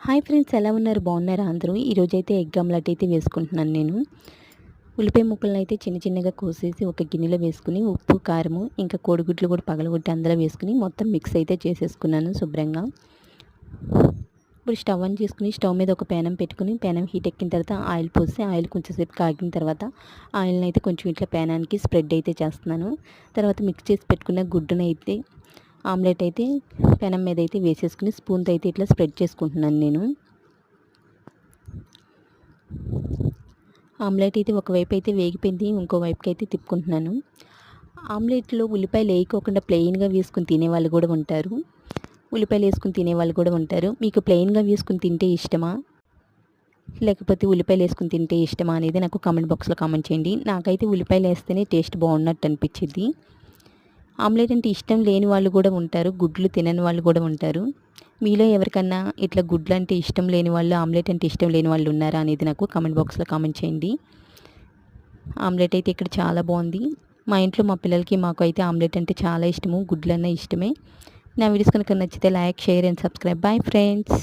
Hi friends, ఎలా ఉన్నారు? బాగున్నారా అందరూ? ఈరోజైతే ఎగ్ ఆమ్లెట్ అయితే వేసుకుంటున్నాను నేను. ఉల్లిపాయ ముక్కలను అయితే చిన్న చిన్నగా కోసేసి ఒక గిన్నెలో వేసుకుని ఉప్పు, కారము, ఇంకా కోడిగుడ్లు కూడా పగలగొట్టి అందులో వేసుకుని మొత్తం మిక్స్ అయితే చేసేసుకున్నాను శుభ్రంగా. ఇప్పుడు స్టవ్ ఆన్ చేసుకుని స్టవ్ మీద ఒక పేనం పెట్టుకుని పేనం హీట్ ఎక్కిన తర్వాత ఆయిల్ పోసి ఆయిల్ కొంచెంసేపు కాగిన తర్వాత ఆయిల్ని అయితే కొంచెం ఇట్లా పేనానికి స్ప్రెడ్ అయితే చేస్తున్నాను. తర్వాత మిక్స్ చేసి పెట్టుకున్న గుడ్డును అయితే ఆమ్లెట్ అయితే పెనం మీద అయితే వేసేసుకుని స్పూన్తో అయితే ఇట్లా స్ప్రెడ్ చేసుకుంటున్నాను నేను. ఆమ్లెట్ అయితే ఒకవైపు అయితే వేగిపోయింది, ఇంకో వైపుకి అయితే తిప్పుకుంటున్నాను. ఆమ్లెట్లో ఉల్లిపాయలు వేయకోకుండా ప్లెయిన్గా వేసుకుని తినేవాళ్ళు కూడా ఉంటారు, ఉల్లిపాయలు వేసుకుని తినేవాళ్ళు కూడా ఉంటారు. మీకు ప్లెయిన్గా వేసుకుని తింటే ఇష్టమా, లేకపోతే ఉల్లిపాయలు వేసుకుని తింటే ఇష్టమా అనేది నాకు కామెంట్ బాక్స్లో కామెంట్ చేయండి. నాకైతే ఉల్లిపాయలు వేస్తేనే టేస్ట్ బాగున్నట్టు అనిపించింది. ఆమ్లెట్ అంటే ఇష్టం లేని వాళ్ళు కూడా ఉంటారు, గుడ్లు తినని వాళ్ళు కూడా ఉంటారు. మీలో ఎవరికన్నా ఇట్లా గుడ్లు అంటే ఇష్టం లేని వాళ్ళు, ఆమ్లెట్ అంటే ఇష్టం లేని వాళ్ళు ఉన్నారా అనేది నాకు కామెంట్ బాక్స్లో కామెంట్ చేయండి. ఆమ్లెట్ అయితే ఇక్కడ చాలా బాగుంది. మా ఇంట్లో మా పిల్లలకి మాకు అయితే ఆమ్లెట్ అంటే చాలా ఇష్టము, గుడ్లన్నా ఇష్టమే. నా వీడియోస్ కనుక నచ్చితే like, share and subscribe. Bye friends.